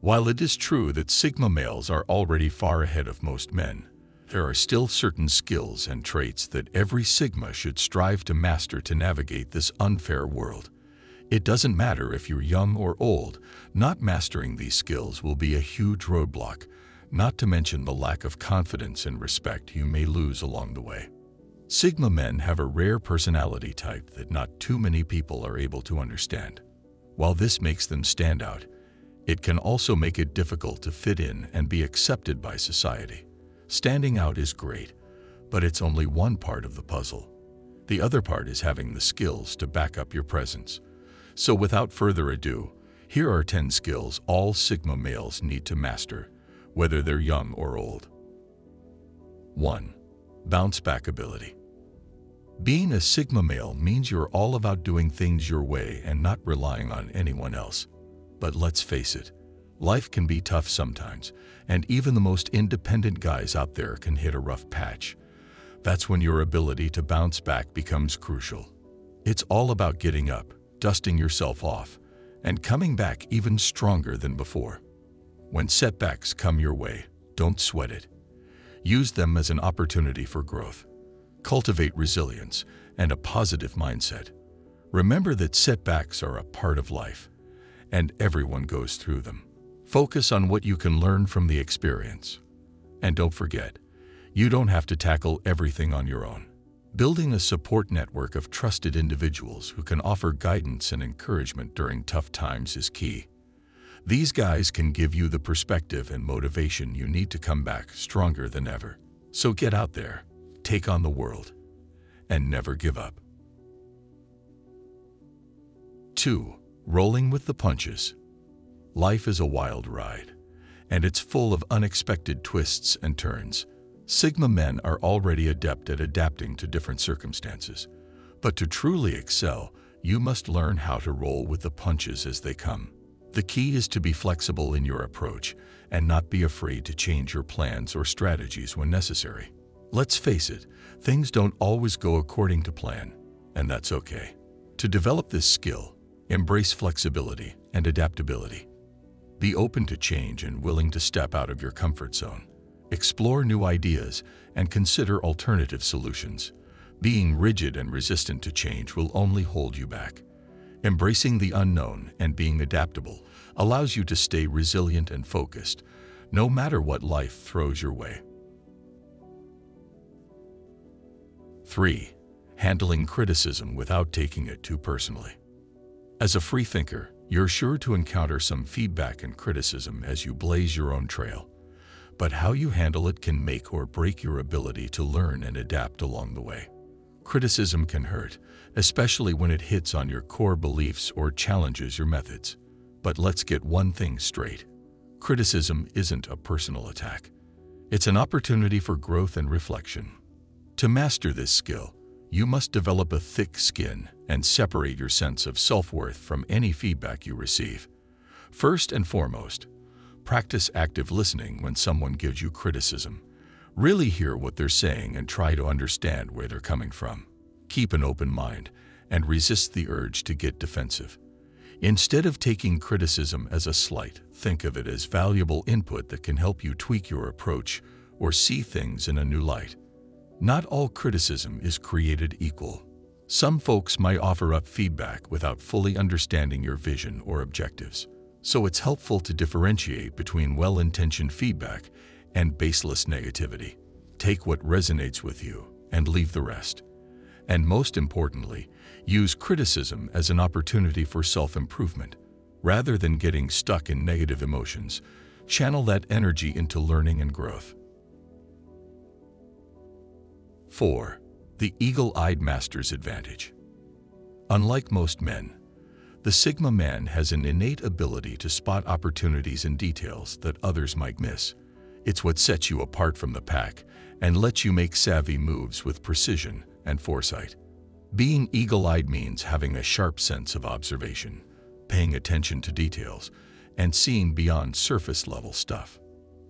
While it is true that Sigma males are already far ahead of most men, there are still certain skills and traits that every Sigma should strive to master to navigate this unfair world. It doesn't matter if you're young or old, not mastering these skills will be a huge roadblock, not to mention the lack of confidence and respect you may lose along the way. Sigma men have a rare personality type that not too many people are able to understand. While this makes them stand out, it can also make it difficult to fit in and be accepted by society. Standing out is great, but it's only one part of the puzzle. The other part is having the skills to back up your presence. So without further ado, here are 10 skills all Sigma males need to master, whether they're young or old. 1. Bounce back ability. Being a Sigma male means you're all about doing things your way and not relying on anyone else. But let's face it, life can be tough sometimes, and even the most independent guys out there can hit a rough patch. That's when your ability to bounce back becomes crucial. It's all about getting up, dusting yourself off, and coming back even stronger than before. When setbacks come your way, don't sweat it. Use them as an opportunity for growth. Cultivate resilience and a positive mindset. Remember that setbacks are a part of life, and everyone goes through them. Focus on what you can learn from the experience. And don't forget, you don't have to tackle everything on your own. Building a support network of trusted individuals who can offer guidance and encouragement during tough times is key. These guys can give you the perspective and motivation you need to come back stronger than ever. So get out there, take on the world, and never give up. 2. Rolling with the punches. Life is a wild ride, and it's full of unexpected twists and turns. Sigma men are already adept at adapting to different circumstances, but to truly excel, you must learn how to roll with the punches as they come. The key is to be flexible in your approach and not be afraid to change your plans or strategies when necessary. Let's face it, things don't always go according to plan, and that's okay. To develop this skill, embrace flexibility and adaptability. Be open to change and willing to step out of your comfort zone. Explore new ideas and consider alternative solutions. Being rigid and resistant to change will only hold you back. Embracing the unknown and being adaptable allows you to stay resilient and focused, no matter what life throws your way. 3. Handling criticism without taking it too personally. As a free thinker, you're sure to encounter some feedback and criticism as you blaze your own trail. But how you handle it can make or break your ability to learn and adapt along the way. Criticism can hurt, especially when it hits on your core beliefs or challenges your methods. But let's get one thing straight. Criticism isn't a personal attack. It's an opportunity for growth and reflection. To master this skill, you must develop a thick skin and separate your sense of self-worth from any feedback you receive. First and foremost, practice active listening when someone gives you criticism. Really hear what they're saying and try to understand where they're coming from. Keep an open mind and resist the urge to get defensive. Instead of taking criticism as a slight, think of it as valuable input that can help you tweak your approach or see things in a new light. Not all criticism is created equal. Some folks might offer up feedback without fully understanding your vision or objectives. So it's helpful to differentiate between well-intentioned feedback and baseless negativity. Take what resonates with you and leave the rest. And most importantly, use criticism as an opportunity for self-improvement. Rather than getting stuck in negative emotions, channel that energy into learning and growth. 4. The Eagle-Eyed Masters advantage. Unlike most men, the Sigma man has an innate ability to spot opportunities and details that others might miss. It's what sets you apart from the pack and lets you make savvy moves with precision and foresight. Being eagle-eyed means having a sharp sense of observation, paying attention to details, and seeing beyond surface-level stuff.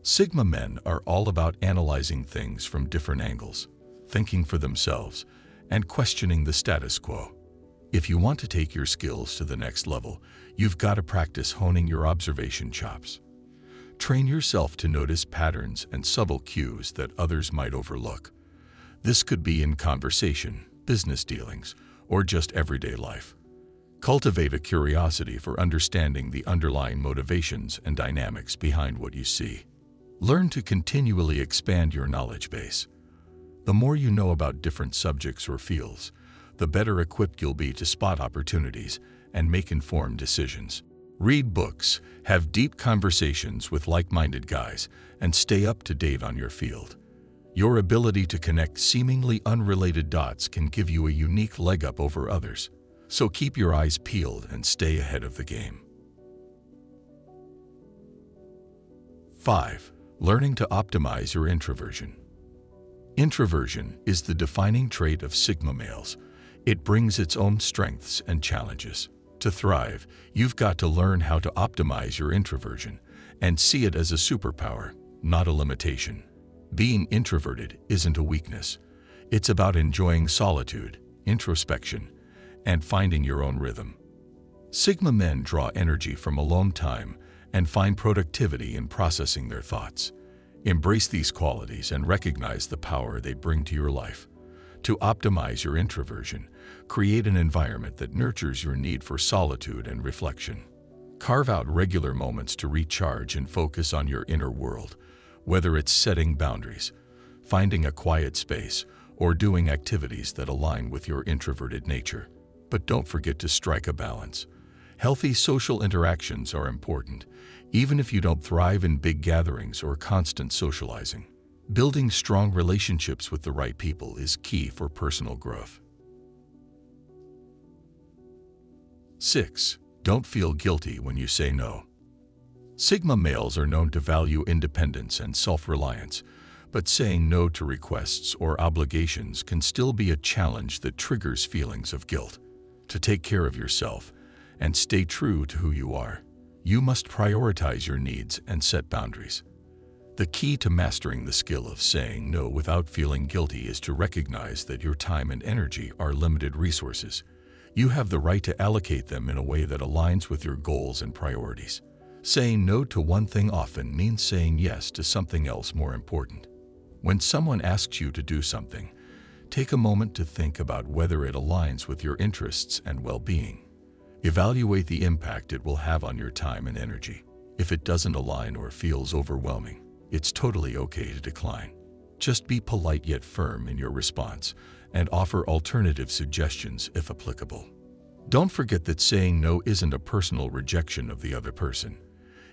Sigma men are all about analyzing things from different angles, thinking for themselves, and questioning the status quo. If you want to take your skills to the next level, you've got to practice honing your observation chops. Train yourself to notice patterns and subtle cues that others might overlook. This could be in conversation, business dealings, or just everyday life. Cultivate a curiosity for understanding the underlying motivations and dynamics behind what you see. Learn to continually expand your knowledge base. The more you know about different subjects or fields, the better equipped you'll be to spot opportunities and make informed decisions. Read books, have deep conversations with like-minded guys, and stay up to date on your field. Your ability to connect seemingly unrelated dots can give you a unique leg up over others, so keep your eyes peeled and stay ahead of the game. 5. Learning to optimize your introversion. Introversion is the defining trait of Sigma males. It brings its own strengths and challenges. To thrive, you've got to learn how to optimize your introversion and see it as a superpower, not a limitation. Being introverted isn't a weakness. It's about enjoying solitude, introspection, and finding your own rhythm. Sigma men draw energy from alone time and find productivity in processing their thoughts. Embrace these qualities and recognize the power they bring to your life. To optimize your introversion, create an environment that nurtures your need for solitude and reflection. Carve out regular moments to recharge and focus on your inner world, whether it's setting boundaries, finding a quiet space, or doing activities that align with your introverted nature. But don't forget to strike a balance. Healthy social interactions are important, even if you don't thrive in big gatherings or constant socializing. Building strong relationships with the right people is key for personal growth. 6. Don't feel guilty when you say no. Sigma males are known to value independence and self-reliance, but saying no to requests or obligations can still be a challenge that triggers feelings of guilt. To take care of yourself and stay true to who you are, you must prioritize your needs and set boundaries. The key to mastering the skill of saying no without feeling guilty is to recognize that your time and energy are limited resources. You have the right to allocate them in a way that aligns with your goals and priorities. Saying no to one thing often means saying yes to something else more important. When someone asks you to do something, take a moment to think about whether it aligns with your interests and well-being. Evaluate the impact it will have on your time and energy. If it doesn't align or feels overwhelming, it's totally okay to decline. Just be polite yet firm in your response and offer alternative suggestions if applicable. Don't forget that saying no isn't a personal rejection of the other person.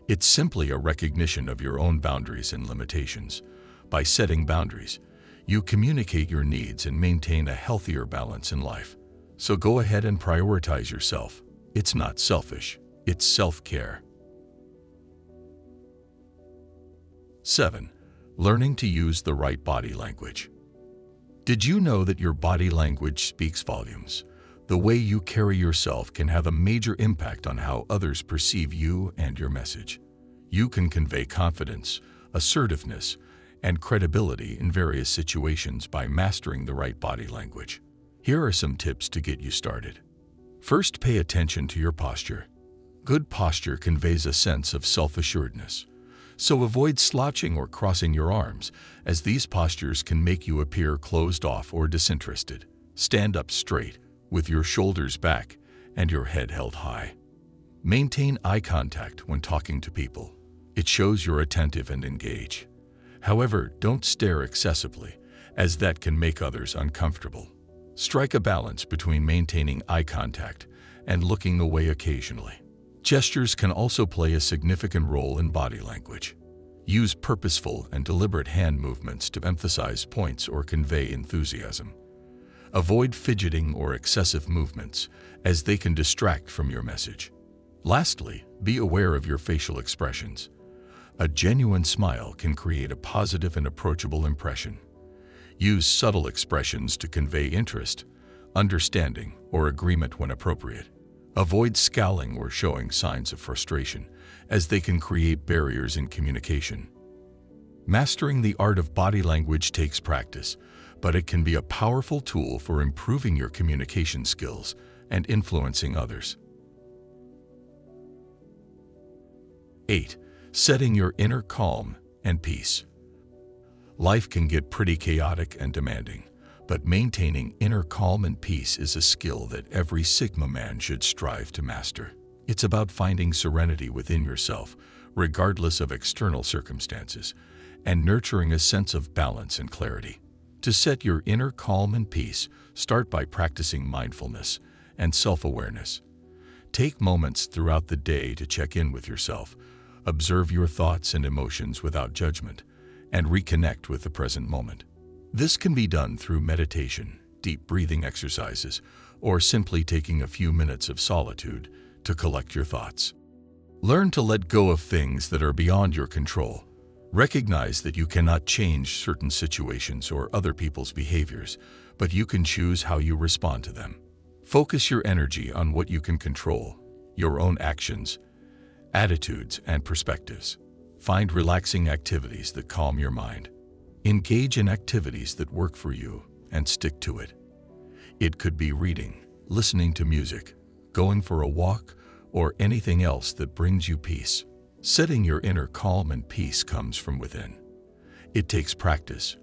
It's simply a recognition of your own boundaries and limitations. By setting boundaries, you communicate your needs and maintain a healthier balance in life. So go ahead and prioritize yourself. It's not selfish, it's self-care. 7. Learning to use the right body language. Did you know that your body language speaks volumes? The way you carry yourself can have a major impact on how others perceive you and your message. You can convey confidence, assertiveness, and credibility in various situations by mastering the right body language. Here are some tips to get you started. First, pay attention to your posture. Good posture conveys a sense of self-assuredness. So avoid slouching or crossing your arms, as these postures can make you appear closed off or disinterested. Stand up straight, with your shoulders back and your head held high. Maintain eye contact when talking to people. It shows you're attentive and engaged. However, don't stare excessively, as that can make others uncomfortable. Strike a balance between maintaining eye contact and looking away occasionally. Gestures can also play a significant role in body language. Use purposeful and deliberate hand movements to emphasize points or convey enthusiasm. Avoid fidgeting or excessive movements, as they can distract from your message. Lastly, be aware of your facial expressions. A genuine smile can create a positive and approachable impression. Use subtle expressions to convey interest, understanding, or agreement when appropriate. Avoid scowling or showing signs of frustration, as they can create barriers in communication. Mastering the art of body language takes practice, but it can be a powerful tool for improving your communication skills and influencing others. 8. setting your inner calm and peace. Life can get pretty chaotic and demanding, but maintaining inner calm and peace is a skill that every Sigma man should strive to master. It's about finding serenity within yourself, regardless of external circumstances, and nurturing a sense of balance and clarity. To set your inner calm and peace, start by practicing mindfulness and self-awareness. Take moments throughout the day to check in with yourself, observe your thoughts and emotions without judgment, and reconnect with the present moment. This can be done through meditation, deep breathing exercises, or simply taking a few minutes of solitude to collect your thoughts. Learn to let go of things that are beyond your control. Recognize that you cannot change certain situations or other people's behaviors, but you can choose how you respond to them. Focus your energy on what you can control, your own actions, attitudes, and perspectives. Find relaxing activities that calm your mind. Engage in activities that work for you and stick to it. It could be reading, listening to music, going for a walk, or anything else that brings you peace. Setting your inner calm and peace comes from within. It takes practice,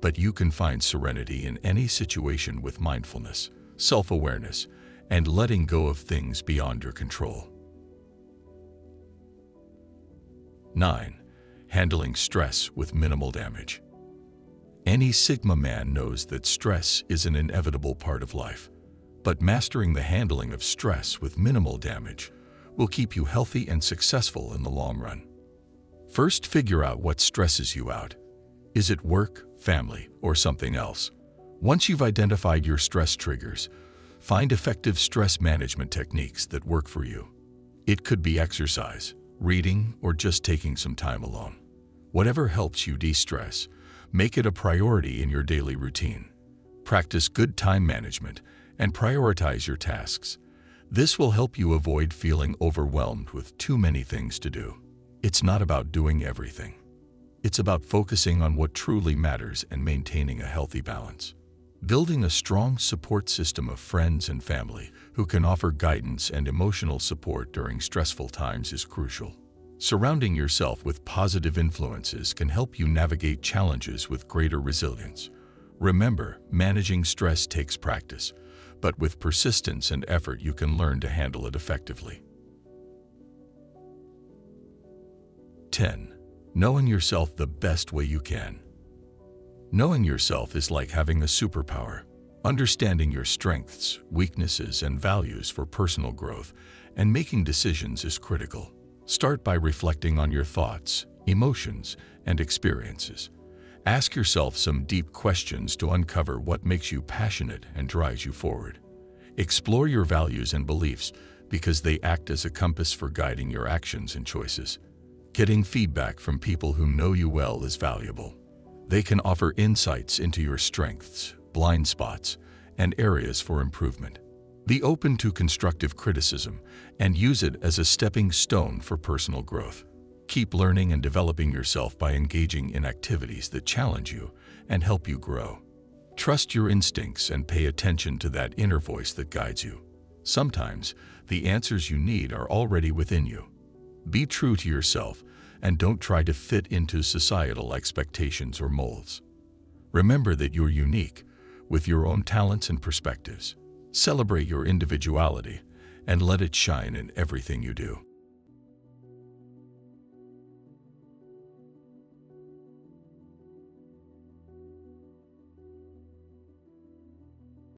but you can find serenity in any situation with mindfulness, self-awareness, and letting go of things beyond your control. 9. Handling stress with minimal damage. Any Sigma man knows that stress is an inevitable part of life, but mastering the handling of stress with minimal damage will keep you healthy and successful in the long run. First, figure out what stresses you out. Is it work, family, or something else? Once you've identified your stress triggers, find effective stress management techniques that work for you. It could be exercise, reading, or just taking some time alone. Whatever helps you de-stress, make it a priority in your daily routine. Practice good time management and prioritize your tasks. This will help you avoid feeling overwhelmed with too many things to do. It's not about doing everything. It's about focusing on what truly matters and maintaining a healthy balance. Building a strong support system of friends and family who can offer guidance and emotional support during stressful times is crucial. Surrounding yourself with positive influences can help you navigate challenges with greater resilience. Remember, managing stress takes practice, but with persistence and effort you can learn to handle it effectively. 10. Knowing yourself the best way you can. Knowing yourself is like having a superpower. Understanding your strengths, weaknesses, and values for personal growth and making decisions is critical. Start by reflecting on your thoughts, emotions, and experiences. Ask yourself some deep questions to uncover what makes you passionate and drives you forward. Explore your values and beliefs because they act as a compass for guiding your actions and choices. Getting feedback from people who know you well is valuable. They can offer insights into your strengths, blind spots, and areas for improvement. Be open to constructive criticism and use it as a stepping stone for personal growth. Keep learning and developing yourself by engaging in activities that challenge you and help you grow. Trust your instincts and pay attention to that inner voice that guides you. Sometimes, the answers you need are already within you. Be true to yourself and don't try to fit into societal expectations or molds. Remember that you're unique, with your own talents and perspectives. Celebrate your individuality and let it shine in everything you do.